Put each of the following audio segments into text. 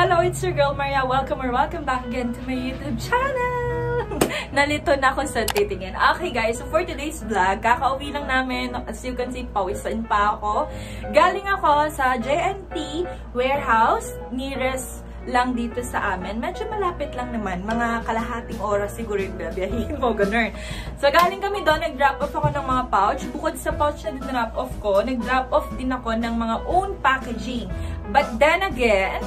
Hello, it's your girl Maria. Welcome back again to my YouTube channel. Nalito na ako sa titingin. Okay guys, so for today's vlog, kakauwi lang namin. As you can see, pawisan pa ako. Galing ako sa JNT warehouse, nearest lang dito sa amin. Medyo malapit lang naman. Mga kalahating oras siguro yung biyahin mo, ganun. So, galing kami doon. Nag-drop off ako ng mga pouch. Bukod sa pouch na drop off ko, nag-drop off din ako ng mga own packaging. But then again,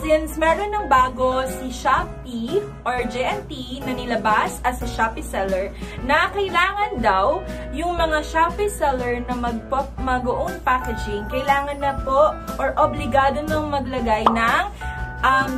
since meron ng bago si Shopee or JNT na nilabas as a Shopee seller, na kailangan daw yung mga Shopee seller na mag-own packaging, kailangan na po or obligado nang maglagay ng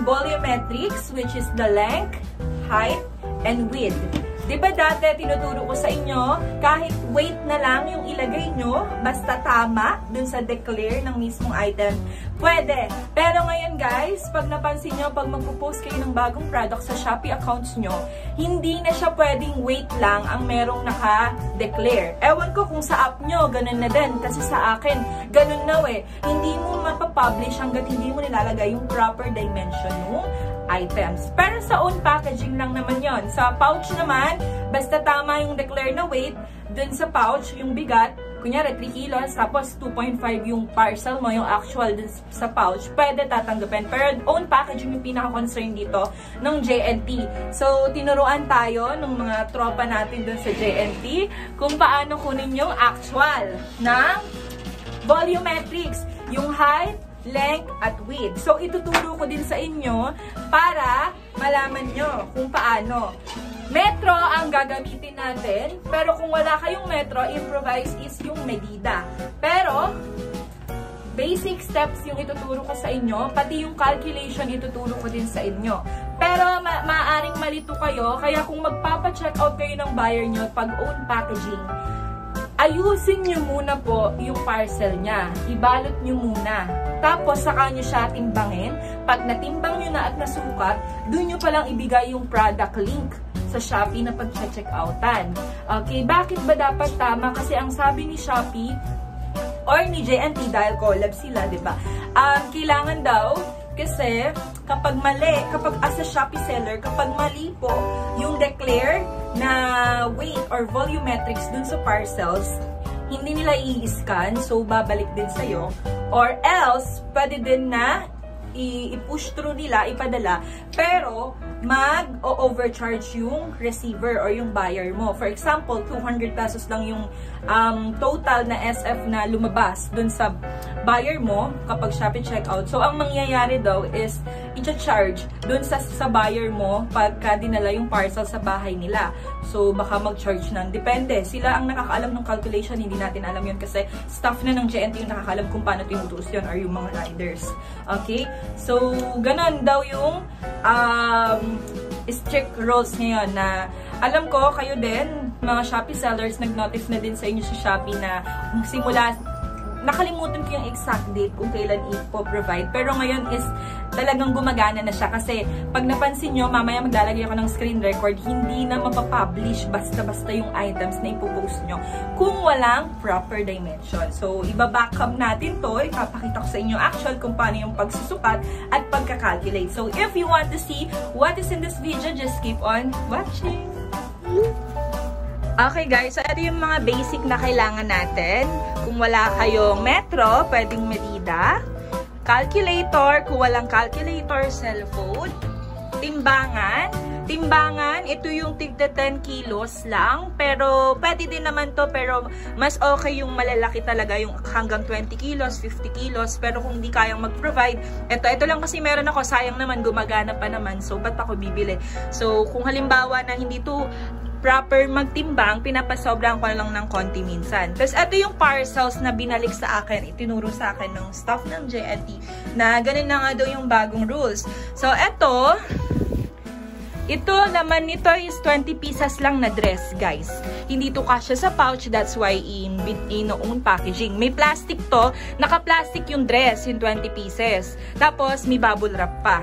volumetrics, which is the length, height, and width. Diba dati tinuturo ko sa inyo, kahit weight na lang yung ilagay nyo, basta tama dun sa declare ng mismong item, pwede. Pero ngayon guys, pag napansin nyo, pag magpo-post kayo ng bagong product sa Shopee accounts nyo, hindi na siya pwedeng weight lang ang merong naka-declare. Ewan ko kung sa app nyo, ganun na din. Kasi sa akin, ganun na Hindi mo mapapublish hanggat hindi mo nilalagay yung proper dimension ng items. Pero sa own packaging lang naman yon. Sa pouch naman, basta tama yung declare na weight, dun sa pouch, yung bigat, kunyari 3 kilos, tapos 2.5 yung parcel mo, yung actual dun sa pouch, pwede tatanggapin. Pero own packaging yung pinaka-concern dito ng JNT. So, tinuruan tayo ng mga tropa natin dun sa JNT kung paano kunin yung actual ng volumetrics, yung height, length, at width. So, ituturo ko din sa inyo para malaman nyo kung paano. Metro ang gagamitin natin, pero kung wala kayong metro, improvise is yung medida. Pero, basic steps yung ituturo ko sa inyo, pati yung calculation ituturo ko din sa inyo. Pero, maaaring malito kayo, kaya kung magpapa-check out kayo ng buyer nyo pag own packaging, ayusin nyo muna po yung parcel niya. Ibalot nyo muna. Tapos, saka nyo siya timbangin. Pag natimbang nyo na at nasukat, doon nyo palang ibigay yung product link sa Shopee na pag-check-outan. Okay, bakit ba dapat tama? Kasi ang sabi ni Shopee or ni JNT, dahil collab sila, diba? Kailangan daw, kasi kapag mali, kapag as a Shopee seller, kapag mali po yung declare na weight or volumetrics dun sa parcels, hindi nila i-scan, so babalik din sa'yo. Or else, pwede din na i-push through nila, ipadala, pero mag-overcharge yung receiver or yung buyer mo. For example, 200 pesos lang yung total na SF na lumabas dun sa buyer mo kapag Shopee checkout. So, ang mangyayari daw is i-charge dun sa buyer mo pagka dinala yung parcel sa bahay nila. So, baka mag-charge ng depende. Sila ang nakakaalam ng calculation, hindi natin alam yun kasi staff na ng JNT yung nakakaalam kung paano tinutuos yun or yung mga riders. Okay? So, ganun daw yung strict rules ngayon na alam ko kayo din, mga Shopee sellers, nag-notice na din sa inyo sa Shopee na simula, nakalimutan ko yung exact date kung kailan i-provide. Pero ngayon is talagang gumagana na siya. Kasi pag napansin nyo, mamaya maglalagay ako ng screen record, hindi na mapapublish basta-basta yung items na ipopost nyo kung walang proper dimension. So, iba-backup natin to. Ipapakita ko sa inyo actual kung paano yung pagsusukat at pagkakalculate. So, if you want to see what is in this video, just keep on watching. Okay guys, so ito yung mga basic na kailangan natin. Kung wala kayong metro, pwedeng medida. Calculator, kung walang calculator, cellphone. Timbangan. Timbangan, ito yung tigda 10 kilos lang. Pero pwede din naman to, pero mas okay yung malalaki talaga, yung hanggang 20 kilos, 50 kilos. Pero kung hindi kayang mag-provide, ito lang kasi meron ako, sayang naman, gumagana pa naman. So, ba't ako bibili? So, kung halimbawa na hindi to proper magtimbang, pinapasobrahan ko lang ng konti minsan. Tapos, ito yung parcels na binalik sa akin, itinuro sa akin ng staff ng JNT, na ganun na nga daw yung bagong rules. So, ito, laman nito is 20 pieces lang na dress, guys. Hindi to kasya sa pouch, that's why in-own packaging. May plastic to, naka-plastic yung dress, yung 20 pieces. Tapos, may bubble wrap pa.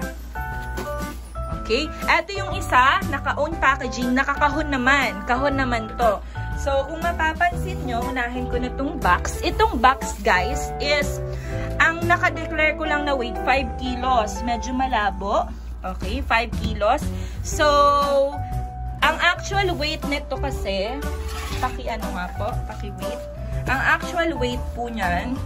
Okay? Ito yung isa, naka-own packaging, nakakahon naman. Kahon naman to. So, kung mapapansin nyo, unahin ko na itong box. Itong box, guys, is ang ang naka-declare ko lang na weight, 5 kilos. Medyo malabo. Okay, 5 kilos. So, ang actual weight nito kasi, paki-weight. Ang actual weight po niyan,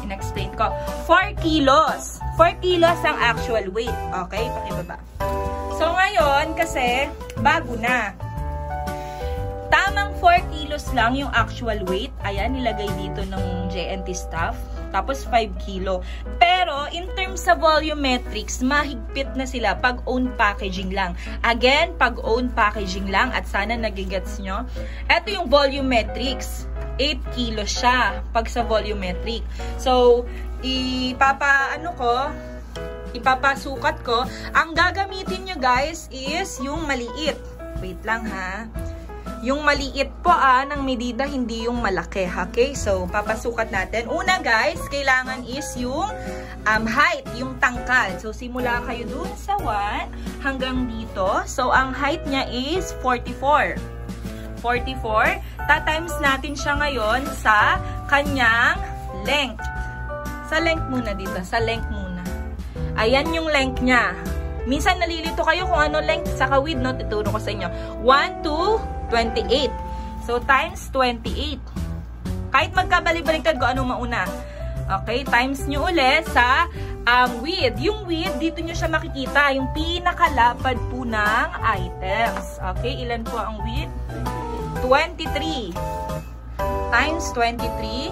in-explain ko, 4 kilos. 4 kilos ang actual weight. Okay, pakibaba. So, ngayon, kasi, bago na. Tamang 4 kilos lang yung actual weight. Ayan, nilagay dito ng JNT staff. Tapos 5 kilo. Pero, in terms sa volumetrics, mahigpit na sila pag own packaging lang. Again, pag own packaging lang at sana nagigets nyo. Ito yung volumetrics. 8 kilo siya pag sa volumetric. So, ipapasukat ko. Ang gagamitin nyo guys is yung maliit. Wait lang ha. Yung maliit po ng medida, hindi yung malaki. Okay? So, papasukat natin. Una guys, kailangan is yung height, yung tangkal. So, simula kayo dun sa 1 hanggang dito. So, ang height niya is 44. 44. Ta-times natin siya ngayon sa kanyang length. Sa length muna dito. Sa length muna. Ayan yung length niya. Minsan nalilito kayo kung ano length sa width, no? Tuturo ko sa inyo. 1 to 28. So, times 28. Kahit magkabali-baliktad ko anong mauna. Okay, times nyo ulit sa width. Yung width, dito nyo siya makikita. Yung pinakalapad po ng items. Okay, ilan po ang width? 23. Times 23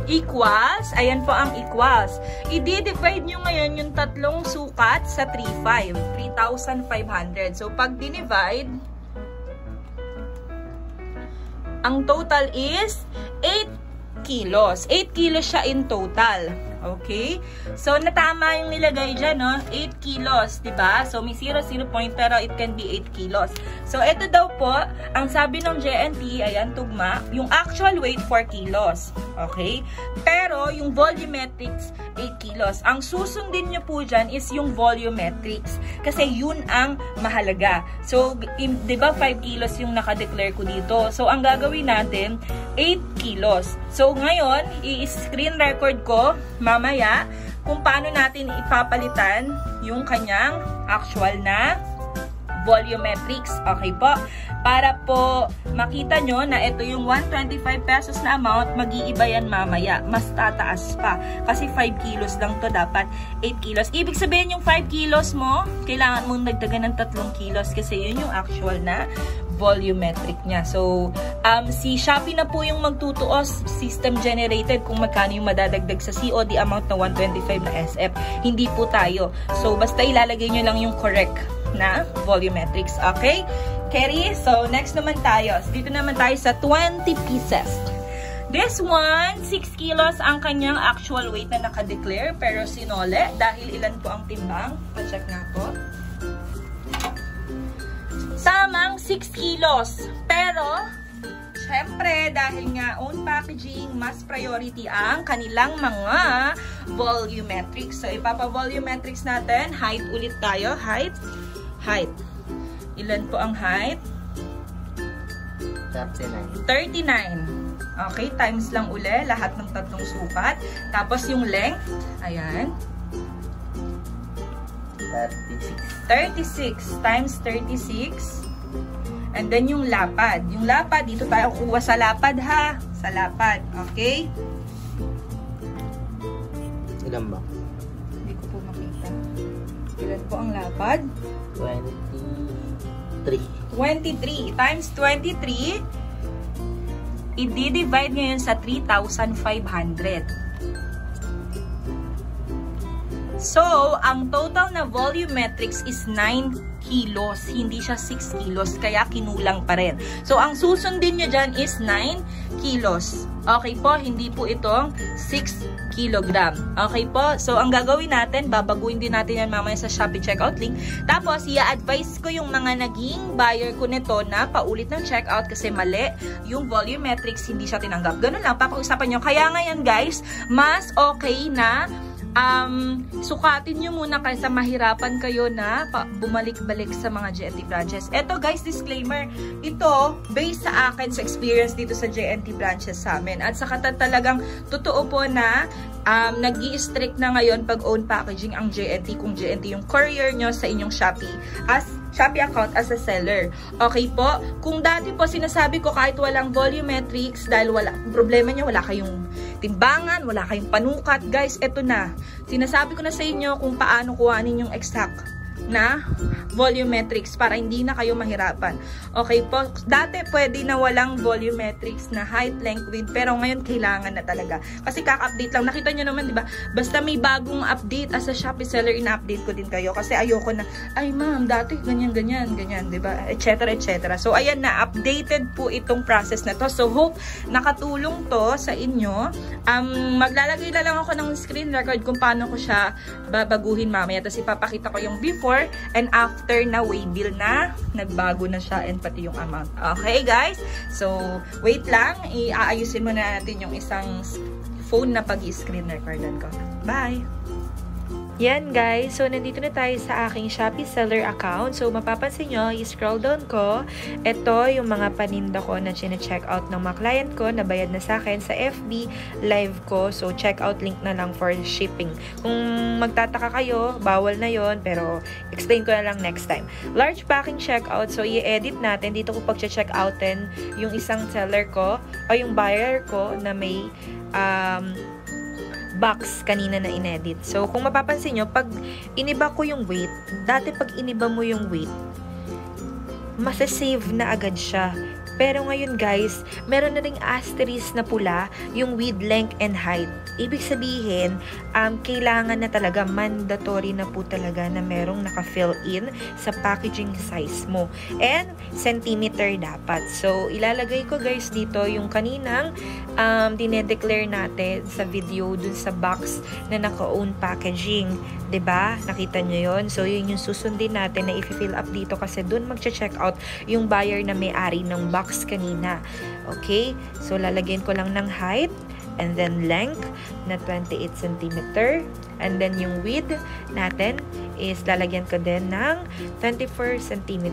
equals, ayan po ang equals. I-divide nyo ngayon yung tatlong sukat sa 3,500. So, pag dinivide, ang total is 8 kilos. 8 kilos siya in total. Okay? So, natama yung nilagay dyan, no? 8 kilos, diba? So, may 0 point, pero it can be 8 kilos. So, ito daw po, ang sabi ng JNT, ayan, tugma, yung actual weight, 4 kilos. Okay? Pero, yung volumetrics, 8 kilos. Ang susundin nyo po dyan is yung volumetrics. Kasi, yun ang mahalaga. So, diba, 5 kilos yung nakadeclare ko dito. So, ang gagawin natin, 8 kilos. So, ngayon, i-screen record ko, mamaya, kung paano natin ipapalitan yung kanyang actual na volumetrics. Okay po? Para po makita nyo na ito yung 125 pesos na amount, mag-iiba yan mamaya. Mas tataas pa. Kasi 5 kilos lang to, dapat 8 kilos. Ibig sabihin yung 5 kilos mo, kailangan mong nagdagan ng 3 kilos kasi yun yung actual na volumetric niya. So, si Shopee na po yung magtutuos, system generated, kung magkano yung madadagdag sa COD amount na 125 na SF. Hindi po tayo. So, basta ilalagay nyo lang yung correct na volumetrics. Okay? Carry? So, next naman tayo. So, dito naman tayo sa 20 pieces. This one, 6 kilos ang kanyang actual weight na nakadeclare, pero sinole dahil ilan po ang timbang. Pa-check na po. Tamang 6 kilos. Pero, syempre, dahil nga own packaging, mas priority ang kanilang mga volumetrics. So, ipapa-volumetrics natin. Height ulit tayo. Height. Height. Ilan po ang height? 39. 39. Okay, times lang uli. Lahat ng tatlong sukat. Tapos yung length. Ayan. 36 times 36. And then yung lapad. Yung lapad, dito tayo kuha sa lapad ha. Sa lapad. Okay? Ilan ba? Hindi ko po makita. Ilan po ang lapad? 23. 23 times 23. I-divide ngayon sa 3,500. So, ang total na volumetrics is 9 kilos. Hindi siya 6 kilos, kaya kinulang pa rin. So, ang susundin nyo dyan is 9 kilos. Okay po, hindi po itong 6 kilogram. Okay po? So, ang gagawin natin, babaguhin din natin yan mamaya sa Shopee checkout link. Tapos, i-advise ko yung mga naging buyer ko nito na paulit ng checkout kasi mali yung volumetrics, hindi siya tinanggap. Ganun lang, papag-usapan nyo. Kaya ngayon guys, mas okay na sukatin nyo muna kaysa mahirapan kayo na bumalik-balik sa mga JNT branches. Eto guys, disclaimer, ito based sa akin sa experience dito sa JNT branches sa amin. At saka talagang totoo po na nag-i-strict na ngayon pag own packaging ang JNT kung JNT yung courier nyo sa inyong Shopee account as a seller. Okay po? Kung dati po sinasabi ko kahit walang volumetrics dahil problema nyo, wala kayong timbangan, wala kayong panukat, guys, eto na. Sinasabi ko na sa inyo kung paano kuhanin yung exact na volumetrics para hindi na kayo mahirapan. Okay po? Dati pwede na walang volumetrics na height, length, width, pero ngayon kailangan na talaga. Kasi kaka-update lang. Nakita nyo naman, di ba? Basta may bagong update as a Shopee seller, ina-update ko din kayo. Kasi ayoko na, ay ma'am, dati ganyan, di ba? Etc. So, ayan na, updated po itong process na to. So, hope nakatulong to sa inyo. Maglalagay na lang ako ng screen record kung paano ko siya babaguhin mamaya. Tapos ipapakita ko yung before and after na waybill na nagbago na siya and pati yung amount. Okay guys? So, wait lang. Iaayusin muna natin yung isang phone na pag-i-screen recordan ko. Bye! Yan guys, so nandito na tayo sa aking Shopee seller account. So mapapansin nyo, i-scroll down ko. Ito yung mga paninda ko na chine-check out ng mga client ko na bayad na sa akin sa FB live ko. So check out link na lang for shipping. Kung magtataka kayo, bawal na yon, pero explain ko na lang next time. Large packing checkout, so i-edit natin. Dito ko pag-check outin yung isang seller ko o yung buyer ko na may box kanina na inedit. So, kung mapapansin nyo, pag iniba ko yung weight, dati pag iniba mo yung weight, masasave na agad siya. Pero ngayon guys, meron na ring asterisk na pula yung width, length, and height. Ibig sabihin, kailangan na talaga, mandatory na po talaga na merong naka-fill in sa packaging size mo. And centimeter dapat. So, ilalagay ko guys dito yung kaninang dinedeclare natin sa video dun sa box na naka-own packaging. 'Di ba? Nakita nyo yun? So, yun yung susundin natin na i-fill up dito kasi dun mag-check out yung buyer na may-ari ng box kanina. Okay? So, lalagyan ko lang ng height and then length na 28 cm. And then yung width natin is lalagyan ko din ng 24 cm.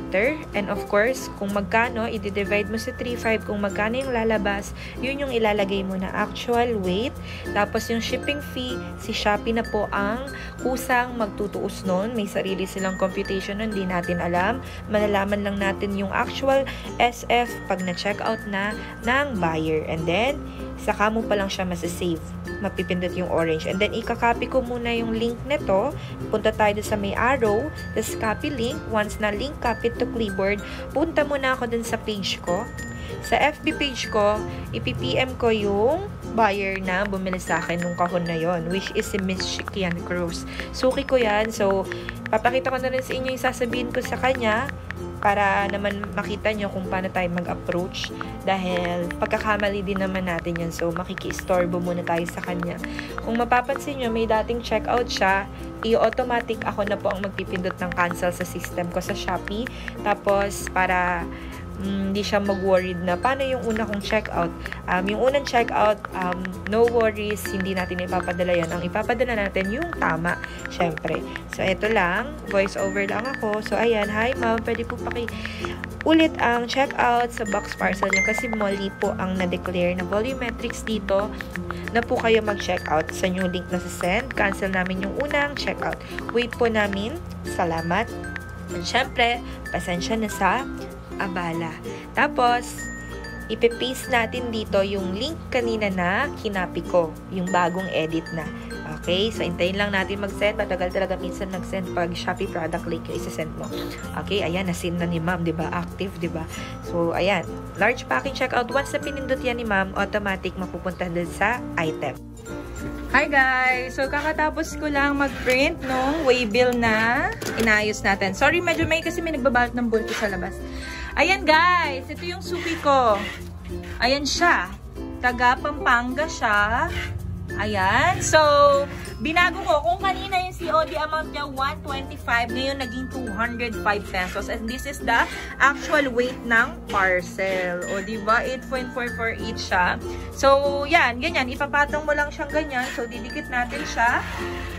And of course, kung magkano, i-divide mo sa 3.5 kung magkano yung lalabas, yun yung ilalagay mo na actual weight. Tapos yung shipping fee, si Shopee na po ang kusang magtutuos nun. May sarili silang computation nun, hindi natin alam. Malalaman lang natin yung actual SF pag na-check out na ng buyer. And then, saka mo pa lang siya masasave. Mapipindot yung orange. And then, ikakopy ko muna yung link nito. Punta tayo sa may arrow. Tapos, copy link. Once na link, copy to clipboard. Punta muna ako dun sa page ko. Sa FB page ko, ipipm ko yung buyer na bumili sa akin nung kahon na yon, which is si Miss Shikian Cruz. Suki ko yan. So, papakita ko na rin sa inyo yung sasabihin ko sa kanya para naman makita nyo kung paano tayo mag-approach dahil pagkakamali din naman natin yan. So, makiki-istorbo muna tayo sa kanya. Kung mapapansin nyo, may dating checkout siya, i-automatic ako na po ang magpipindot ng cancel sa system ko sa Shopee. Tapos, para hindi siya mag-worried na paano yung una kong checkout. Yung unang checkout, no worries, hindi natin ipapadala yan. Ang ipapadala natin yung tama, syempre. So, ito lang, voice over lang ako. So, ayan, hi ma'am, pwede po ulit ang checkout sa box parcel nyo kasi mali po ang na-declare na volumetrics dito na po kayo mag-checkout sa new link na sa send. Cancel namin yung unang checkout. Wait po namin. Salamat. And syempre, pasensya na sa abala. Tapos, ipipaste natin dito yung link kanina na kinapi ko. Yung bagong edit na. Okay? So, hintayin lang natin mag-send. Matagal talaga minsan nag-send pag Shopee product link yung isa-send mo. Okay? Ayan, na-send na ni ma'am. Diba? Active, diba? So, ayan. Large packing checkout. Once na pinindot yan ni ma'am, automatic mapupunta din sa item. Hi guys! So, kakatapos ko lang mag-print nung waybill na inayos natin. Sorry, medyo may kasi may nagbabalot ng bulto sa labas. Ayan guys! Ito yung suki ko. Ayan siya. Taga Pampanga siya. Ayan. So, binago ko. Kung kanina yung COD amount niya 125, ngayon naging 205 pesos. And this is the actual weight ng parcel. O, diba? 8.44 each siya. So, yan. Ganyan. Ipapatong mo lang siyang ganyan. So, didikit natin siya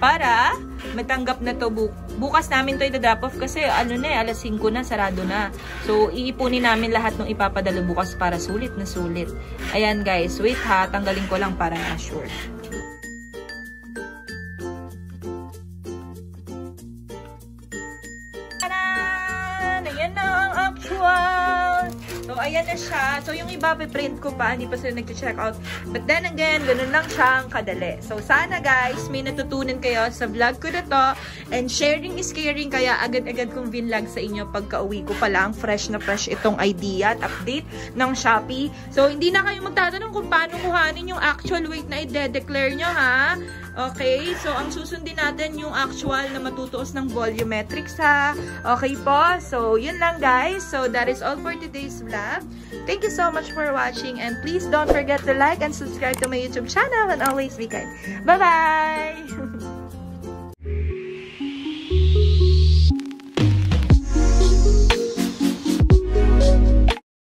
para matanggap na to. Bukas namin to i-drop off kasi ano na alas 5 na, sarado na. So, iipunin namin lahat ng ipapadala bukas para sulit na sulit. Ayan guys. Wait ha. Tanggalin ko lang para sure. Ayan na ang actual. So, ayan na siya. So, yung iba, piprint ko pa. Hindi pa sila nag-check out. But then again, ganun lang siyang kadali. So, sana guys, may natutunan kayo sa vlog ko na to. And sharing is caring. Kaya agad-agad kong vinlog sa inyo pagka-uwi ko pa lang. Fresh na fresh itong idea at update ng Shopee. So, hindi na kayo magtatanong kung paano kuhanin yung actual weight na i-declare nyo, ha? Okay, so ang susundin natin yung actual na matutuos ng volumetrics ha. Okay po, so yun lang guys. So that is all for today's vlog. Thank you so much for watching and please don't forget to like and subscribe to my YouTube channel and always be kind. Bye-bye!